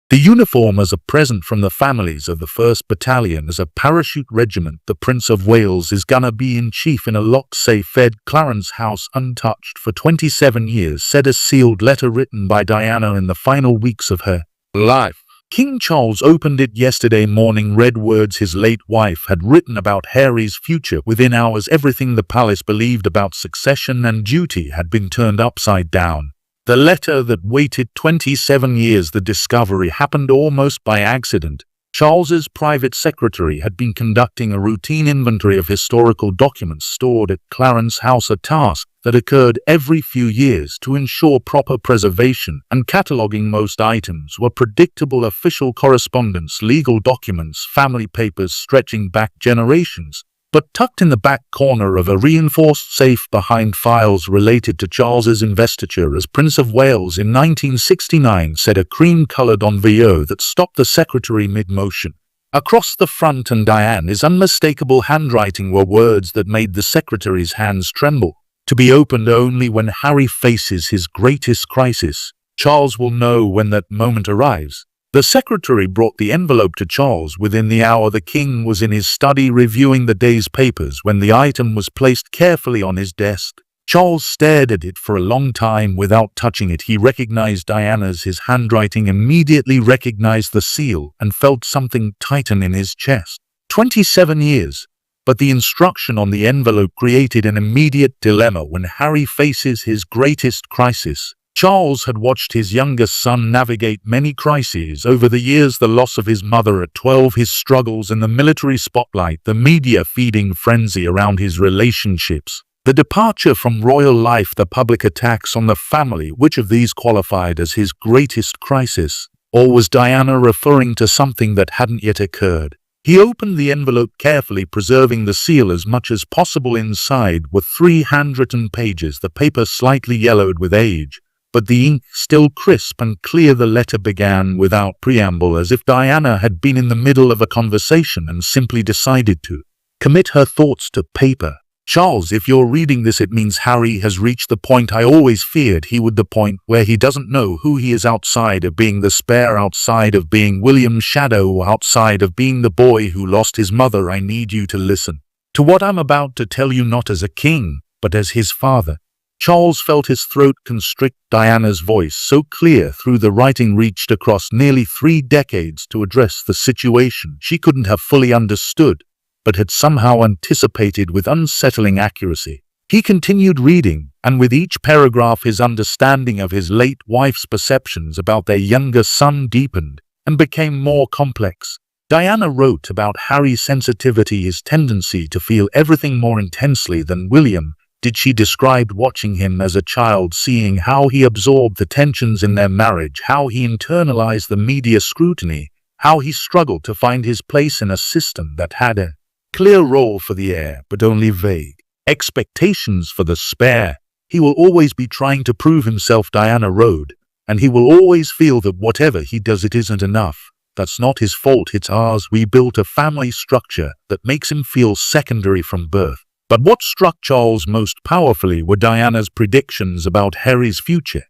The uniform as a present from the families of the 1st Battalion as a parachute regiment. The Prince of Wales is gonna be in chief in a locked safe fed Clarence House untouched for 27 years, said a sealed letter written by Diana in the final weeks of her life. King Charles opened it yesterday morning, read words his late wife had written about Harry's future. Within hours, everything the palace believed about succession and duty had been turned upside down. The letter that waited 27 years, the discovery happened almost by accident. Charles's private secretary had been conducting a routine inventory of historical documents stored at Clarence House, a task that occurred every few years to ensure proper preservation, and cataloguing most items were predictable official correspondence, legal documents, family papers stretching back generations. But tucked in the back corner of a reinforced safe behind files related to Charles's investiture as Prince of Wales in 1969, said a cream-coloured envelope that stopped the secretary mid-motion. Across the front and Diana's unmistakable handwriting were words that made the secretary's hands tremble. To be opened only when Harry faces his greatest crisis. Charles will know when that moment arrives. The secretary brought the envelope to Charles within the hour. The king was in his study reviewing the day's papers when the item was placed carefully on his desk. Charles stared at it for a long time without touching it. He recognized Diana's, his handwriting, immediately recognized the seal, and felt something tighten in his chest. 27 years. But the instruction on the envelope created an immediate dilemma when Harry faces his greatest crisis. Charles had watched his youngest son navigate many crises over the years: the loss of his mother at 12, his struggles in the military spotlight, the media feeding frenzy around his relationships, the departure from royal life, the public attacks on the family. Which of these qualified as his greatest crisis? Or was Diana referring to something that hadn't yet occurred? He opened the envelope carefully, preserving the seal as much as possible. Inside were 3 handwritten pages, the paper slightly yellowed with age, but the ink still crisp and clear. The letter began without preamble, as if Diana had been in the middle of a conversation and simply decided to commit her thoughts to paper. Charles, if you're reading this, it means Harry has reached the point I always feared he would, the point where he doesn't know who he is outside of being the spare, outside of being William's shadow, outside of being the boy who lost his mother. I need you to listen to what I'm about to tell you, not as a king, but as his father. Charles felt his throat constrict. Diana's voice, so clear through the writing, reached across nearly 3 decades to address the situation she couldn't have fully understood, but had somehow anticipated with unsettling accuracy. He continued reading, and with each paragraph his understanding of his late wife's perceptions about their younger son deepened and became more complex. Diana wrote about Harry's sensitivity, his tendency to feel everything more intensely than William did. She described watching him as a child, seeing how he absorbed the tensions in their marriage, how he internalized the media scrutiny, how he struggled to find his place in a system that had a clear role for the heir, but only vague expectations for the spare. He will always be trying to prove himself, Diana wrote, and he will always feel that whatever he does, it isn't enough. That's not his fault, it's ours. We built a family structure that makes him feel secondary from birth. But what struck Charles most powerfully were Diana's predictions about Harry's future.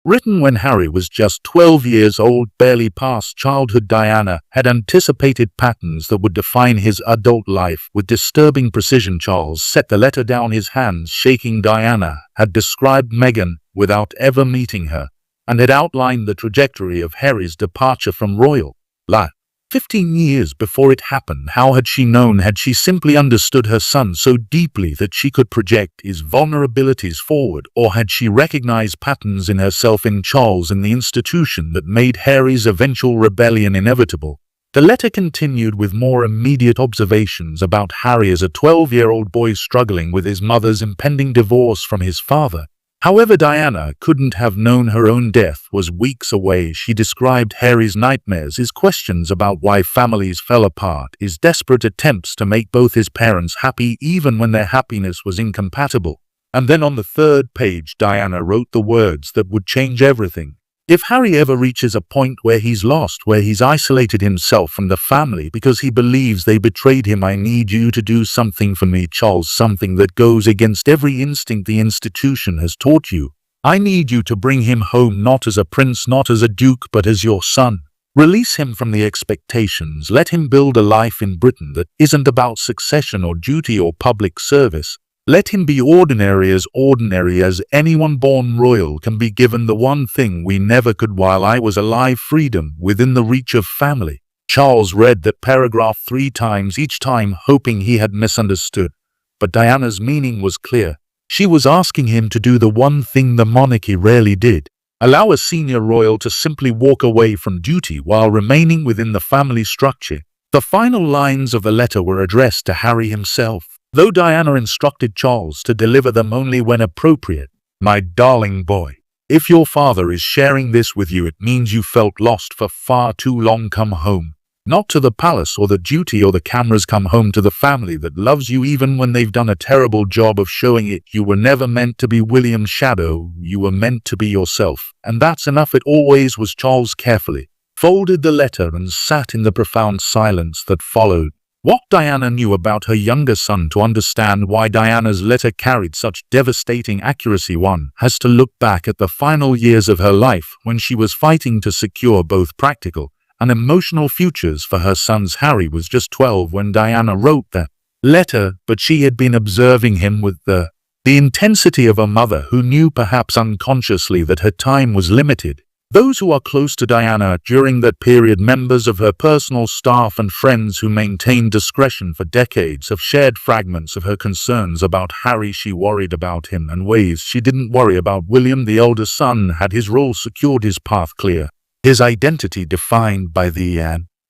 Written when Harry was just 12 years old, barely past childhood, Diana had anticipated patterns that would define his adult life with disturbing precision. Charles set the letter down, his hands shaking. Diana had described Meghan without ever meeting her, and had outlined the trajectory of Harry's departure from royal life. 15 years before it happened, how had she known? Had she simply understood her son so deeply that she could project his vulnerabilities forward? Or had she recognized patterns in herself, in Charles, in the institution that made Harry's eventual rebellion inevitable? The letter continued with more immediate observations about Harry as a 12-year-old boy struggling with his mother's impending divorce from his father. However, Diana couldn't have known her own death was weeks away. She described Harry's nightmares, his questions about why families fell apart, his desperate attempts to make both his parents happy even when their happiness was incompatible. And then on the 3rd page, Diana wrote the words that would change everything. If Harry ever reaches a point where he's lost, where he's isolated himself from the family because he believes they betrayed him, I need you to do something for me, Charles, something that goes against every instinct the institution has taught you. I need you to bring him home, not as a prince, not as a duke, but as your son. Release him from the expectations. Let him build a life in Britain that isn't about succession or duty or public service. Let him be ordinary as anyone born royal can be, given the one thing we never could while I was alive: freedom within the reach of family." Charles read that paragraph 3 times, each time hoping he had misunderstood. But Diana's meaning was clear. She was asking him to do the one thing the monarchy rarely did: allow a senior royal to simply walk away from duty while remaining within the family structure. The final lines of the letter were addressed to Harry himself, though Diana instructed Charles to deliver them only when appropriate. "My darling boy, if your father is sharing this with you, it means you felt lost for far too long. Come home. Not to the palace or the duty or the cameras. Come home to the family that loves you even when they've done a terrible job of showing it. You were never meant to be William's shadow. You were meant to be yourself. And that's enough. It always was." Charles carefully folded the letter and sat in the profound silence that followed. What Diana knew about her younger son to understand why Diana's letter carried such devastating accuracy, one has to look back at the final years of her life when she was fighting to secure both practical and emotional futures for her sons. Harry was just 12 when Diana wrote that letter, but she had been observing him with the intensity of a mother who knew, perhaps unconsciously, that her time was limited. Those who are close to Diana during that period, members of her personal staff and friends who maintained discretion for decades, have shared fragments of her concerns about Harry. She worried about him in ways she didn't worry about William. The older son had his role secured, his path clear, his identity defined by the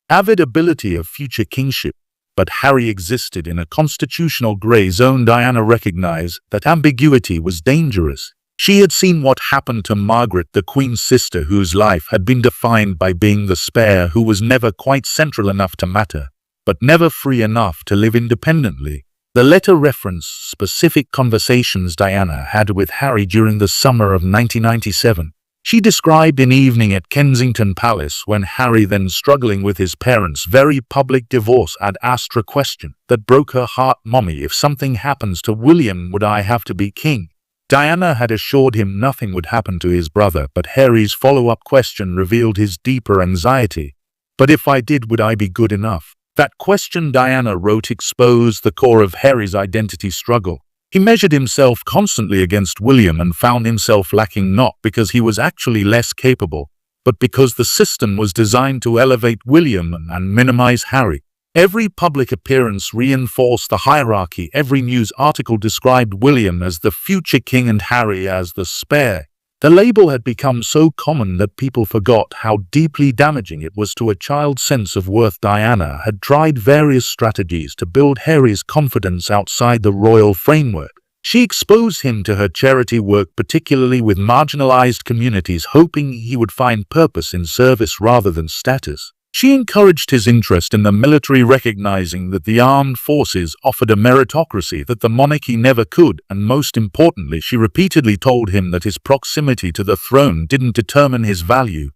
avid ability of future kingship. But Harry existed in a constitutional grey zone. Diana recognized that ambiguity was dangerous. She had seen what happened to Margaret, the Queen's sister, whose life had been defined by being the spare who was never quite central enough to matter, but never free enough to live independently. The letter referenced specific conversations Diana had with Harry during the summer of 1997. She described an evening at Kensington Palace when Harry, then struggling with his parents' very public divorce, had asked a question that broke her heart: "Mommy, if something happens to William, would I have to be king?" Diana had assured him nothing would happen to his brother, but Harry's follow-up question revealed his deeper anxiety. "But if I did, would I be good enough?" That question, Diana wrote, exposed the core of Harry's identity struggle. He measured himself constantly against William and found himself lacking, not because he was actually less capable, but because the system was designed to elevate William and minimize Harry. Every public appearance reinforced the hierarchy. Every news article described William as the future king and Harry as the spare. The label had become so common that people forgot how deeply damaging it was to a child's sense of worth. Diana had tried various strategies to build Harry's confidence outside the royal framework. She exposed him to her charity work, particularly with marginalized communities, hoping he would find purpose in service rather than status. She encouraged his interest in the military, recognizing that the armed forces offered a meritocracy that the monarchy never could, and most importantly, she repeatedly told him that his proximity to the throne didn't determine his value.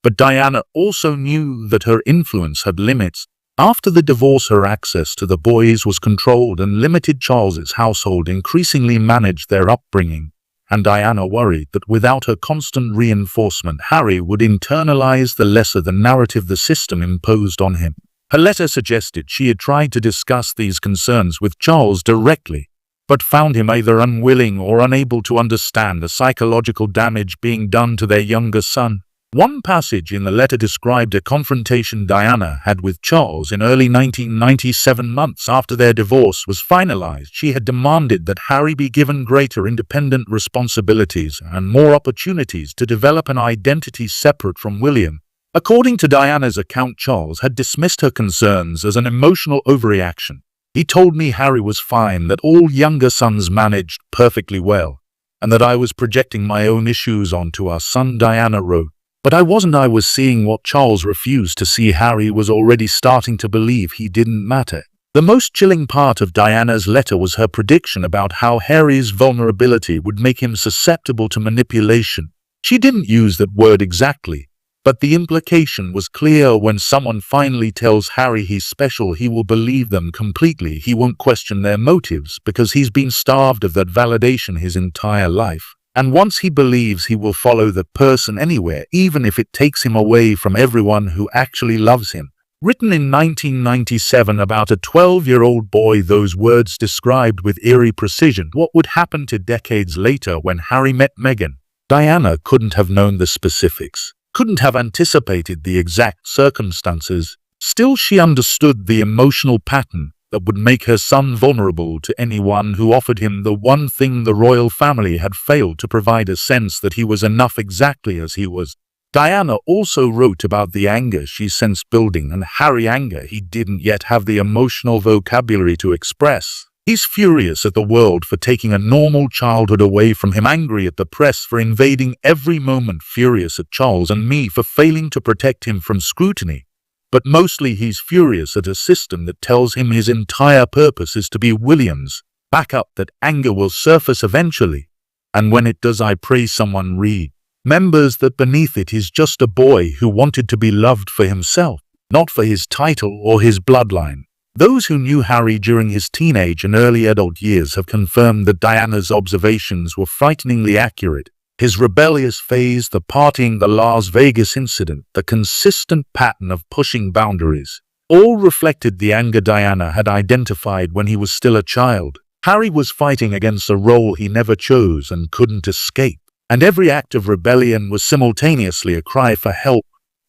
But Diana also knew that her influence had limits. After the divorce, her access to the boys was controlled and limited. Charles's household increasingly managed their upbringing, and Diana worried that without her constant reinforcement, Harry would internalize the lesser than narrative the system imposed on him. Her letter suggested she had tried to discuss these concerns with Charles directly, but found him either unwilling or unable to understand the psychological damage being done to their younger son. One passage in the letter described a confrontation Diana had with Charles in early 1997, months after their divorce was finalized. She had demanded that Harry be given greater independent responsibilities and more opportunities to develop an identity separate from William. According to Diana's account, Charles had dismissed her concerns as an emotional overreaction. "He told me Harry was fine, that all younger sons managed perfectly well, and that I was projecting my own issues onto our son," Diana wrote. "But I wasn't. I was seeing what Charles refused to see. Harry was already starting to believe he didn't matter." The most chilling part of Diana's letter was her prediction about how Harry's vulnerability would make him susceptible to manipulation. She didn't use that word exactly, but the implication was clear. When someone finally tells Harry he's special, he will believe them completely. He won't question their motives because he's been starved of that validation his entire life. And once he believes he will follow the person anywhere, even if it takes him away from everyone who actually loves him. Written in 1997 about a 12-year-old boy, those words described with eerie precision what would happen to decades later when Harry met Meghan. Diana couldn't have known the specifics, couldn't have anticipated the exact circumstances. Still, she understood the emotional pattern that would make her son vulnerable to anyone who offered him the one thing the royal family had failed to provide, a sense that he was enough exactly as he was. Diana also wrote about the anger she sensed building, and Harry's anger he didn't yet have the emotional vocabulary to express. He's furious at the world for taking a normal childhood away from him, angry at the press for invading every moment, furious at Charles and me for failing to protect him from scrutiny. But mostly he's furious at a system that tells him his entire purpose is to be William's backup. That anger will surface eventually, and when it does, I pray someone remembers that beneath it he's just a boy who wanted to be loved for himself, not for his title or his bloodline. Those who knew Harry during his teenage and early adult years have confirmed that Diana's observations were frighteningly accurate. His rebellious phase, the partying, the Las Vegas incident, the consistent pattern of pushing boundaries, all reflected the anger Diana had identified when he was still a child. Harry was fighting against a role he never chose and couldn't escape, and every act of rebellion was simultaneously a cry for help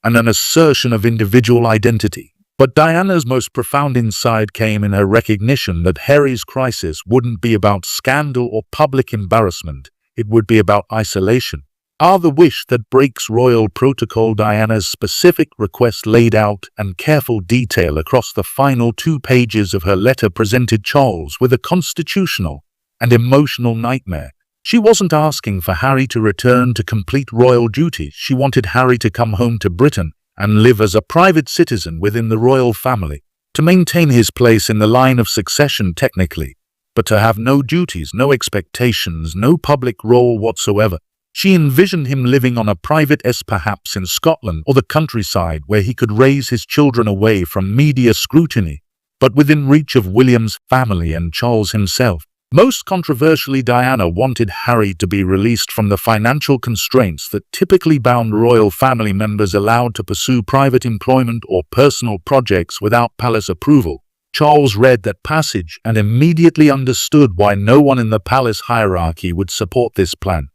and an assertion of individual identity. But Diana's most profound insight came in her recognition that Harry's crisis wouldn't be about scandal or public embarrassment. It would be about isolation. The wish that breaks royal protocol. Diana's specific request, laid out in careful detail across the final 2 pages of her letter, presented Charles with a constitutional and emotional nightmare. She wasn't asking for Harry to return to complete royal duties. She wanted Harry to come home to Britain and live as a private citizen within the royal family, to maintain his place in the line of succession technically, but to have no duties, no expectations, no public role whatsoever. She envisioned him living on a private estate, perhaps in Scotland or the countryside, where he could raise his children away from media scrutiny, but within reach of William's family and Charles himself. Most controversially, Diana wanted Harry to be released from the financial constraints that typically bound royal family members allowed to pursue private employment or personal projects without palace approval. Charles read that passage and immediately understood why no one in the palace hierarchy would support this plan.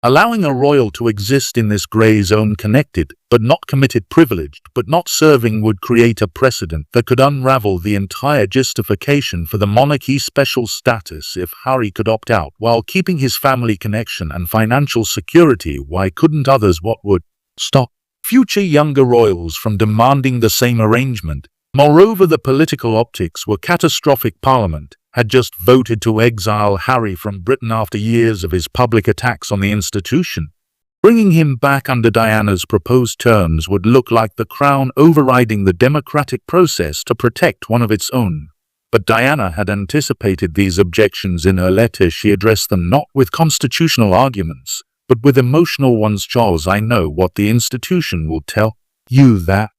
Allowing a royal to exist in this grey zone, connected but not committed, privileged but not serving, would create a precedent that could unravel the entire justification for the monarchy's special status. If Harry could opt out while keeping his family connection and financial security, why couldn't others? What would stop future younger royals from demanding the same arrangement? Moreover, the political optics were catastrophic. Parliament had just voted to exile Harry from Britain after years of his public attacks on the institution. Bringing him back under Diana's proposed terms would look like the Crown overriding the democratic process to protect one of its own. But Diana had anticipated these objections. In her letter, she addressed them not with constitutional arguments, but with emotional ones. Charles, I know what the institution will tell you. That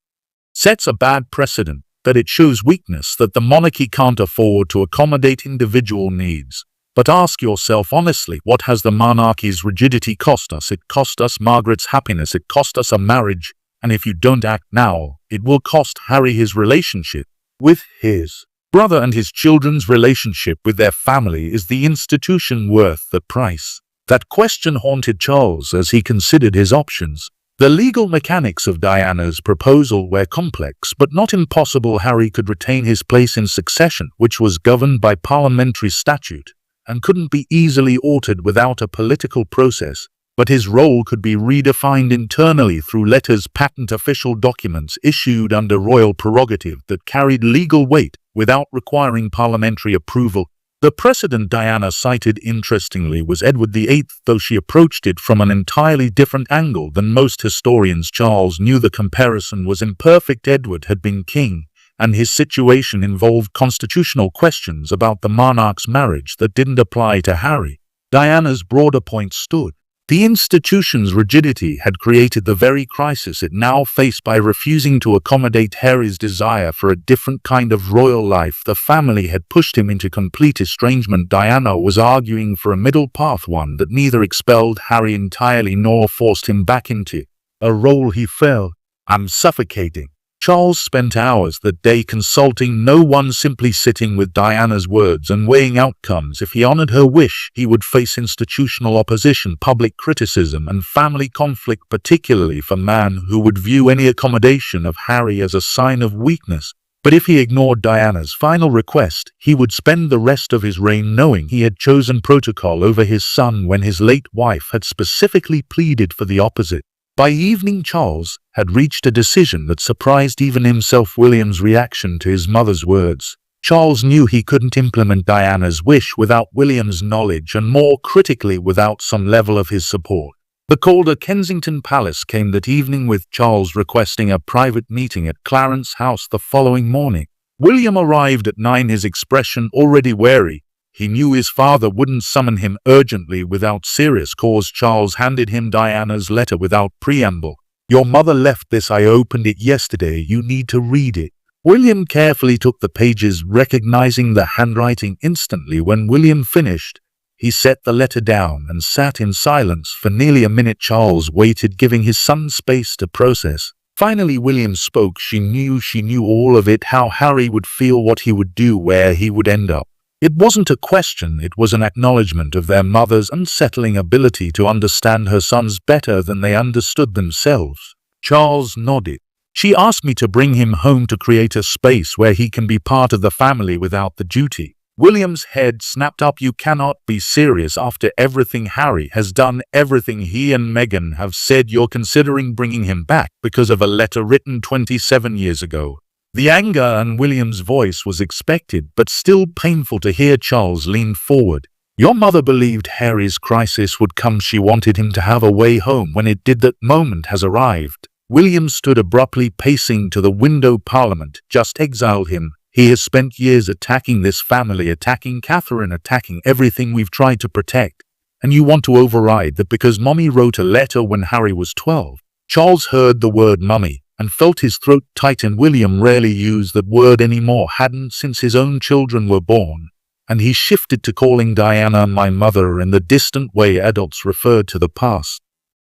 sets a bad precedent, that it shows weakness, that the monarchy can't afford to accommodate individual needs. But ask yourself honestly, what has the monarchy's rigidity cost us? It cost us Margaret's happiness, it cost us a marriage, and if you don't act now, it will cost Harry his relationship with his brother and his children's relationship with their family. Is the institution worth the price? That question haunted Charles as he considered his options. The legal mechanics of Diana's proposal were complex but not impossible. Harry could retain his place in succession, which was governed by parliamentary statute, and couldn't be easily altered without a political process, but his role could be redefined internally through letters patent, official documents issued under royal prerogative that carried legal weight without requiring parliamentary approval. The precedent Diana cited, interestingly, was Edward VIII, though she approached it from an entirely different angle than most historians. Charles knew the comparison was imperfect. Edward had been king, and his situation involved constitutional questions about the monarch's marriage that didn't apply to Harry. Diana's broader point stood The institution's rigidity had created the very crisis it now faced by refusing to accommodate Harry's desire for a different kind of royal life. The family had pushed him into complete estrangement. Diana was arguing for a middle path, one that neither expelled Harry entirely nor forced him back into a role he felt. "I'm suffocating." Charles spent hours that day consulting no one, simply sitting with Diana's words and weighing outcomes. If he honored her wish, he would face institutional opposition, public criticism, and family conflict, particularly for a man who would view any accommodation of Harry as a sign of weakness. But if he ignored Diana's final request, he would spend the rest of his reign knowing he had chosen protocol over his son when his late wife had specifically pleaded for the opposite. By evening, Charles had reached a decision that surprised even himself. William's reaction to his mother's words. Charles knew he couldn't implement Diana's wish without William's knowledge, and more critically, without some level of his support. The call to Kensington Palace came that evening, with Charles requesting a private meeting at Clarence's house the following morning. William arrived at 9, his expression already wary. He knew his father wouldn't summon him urgently without serious cause. Charles handed him Diana's letter without preamble. "Your mother left this. I opened it yesterday. You need to read it." William carefully took the pages, recognizing the handwriting instantly. When William finished, he set the letter down and sat in silence for nearly a minute. Charles waited, giving his son space to process. Finally, William spoke. She knew all of it, how Harry would feel, what he would do, where he would end up. It wasn't a question, it was an acknowledgement of their mother's unsettling ability to understand her sons better than they understood themselves. Charles nodded. "She asked me to bring him home to create a space where he can be part of the family without the duty." William's head snapped up. "You cannot be serious after everything Harry has done, everything he and Meghan have said. You're considering bringing him back because of a letter written 27 years ago. The anger in William's voice was expected, but still painful to hear. Charles leaned forward. "Your mother believed Harry's crisis would come. She wanted him to have a way home. When it did, that moment has arrived." William stood abruptly, pacing to the window. "Parliament just exiled him. He has spent years attacking this family, attacking Catherine, attacking everything we've tried to protect. And you want to override that because Mommy wrote a letter when Harry was 12. Charles heard the word mummy and felt his throat tighten. William rarely used that word anymore, hadn't since his own children were born, and he shifted to calling Diana my mother in the distant way adults referred to the past.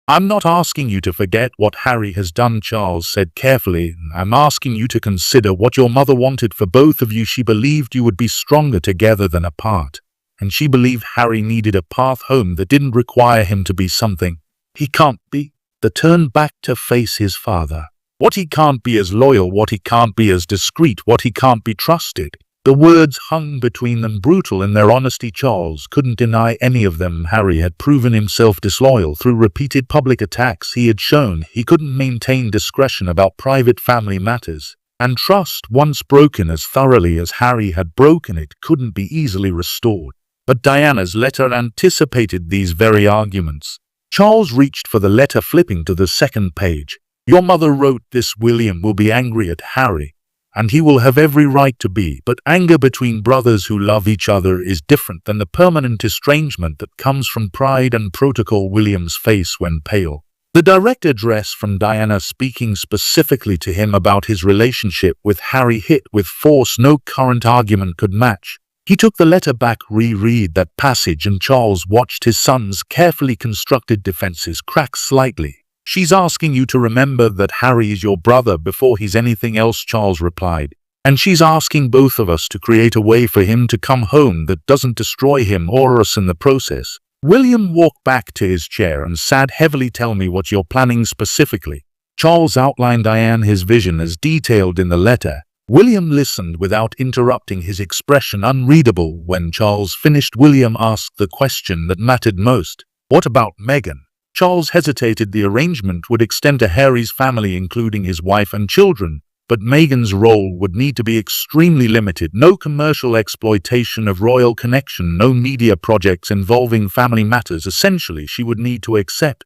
"I'm not asking you to forget what Harry has done," Charles said carefully. "I'm asking you to consider what your mother wanted for both of you. She believed you would be stronger together than apart, and she believed Harry needed a path home that didn't require him to be something he can't be." The turn back to face his father. What he can't be as loyal, what he can't be as discreet, what he can't be trusted. The words hung between them, brutal in their honesty. Charles couldn't deny any of them. Harry had proven himself disloyal through repeated public attacks. He had shown he couldn't maintain discretion about private family matters. And trust, once broken as thoroughly as Harry had broken it, couldn't be easily restored. But Diana's letter anticipated these very arguments. Charles reached for the letter, flipping to the second page. "Your mother wrote this. William will be angry at Harry, and he will have every right to be, but anger between brothers who love each other is different than the permanent estrangement that comes from pride and protocol." William's face went pale. The direct address from Diana, speaking specifically to him about his relationship with Harry, hit with force no current argument could match. He took the letter back, reread that passage, and Charles watched his son's carefully constructed defenses crack slightly. "She's asking you to remember that Harry is your brother before he's anything else," Charles replied. "And she's asking both of us to create a way for him to come home that doesn't destroy him or us in the process." William walked back to his chair and sat heavily. "Tell me what you're planning specifically." Charles outlined Diane, his vision as detailed in the letter. William listened without interrupting, his expression unreadable. When Charles finished, William asked the question that mattered most. "What about Meghan?" Charles hesitated. The arrangement would extend to Harry's family, including his wife and children, but Meghan's role would need to be extremely limited. No commercial exploitation of royal connection, no media projects involving family matters. Essentially, she would need to accept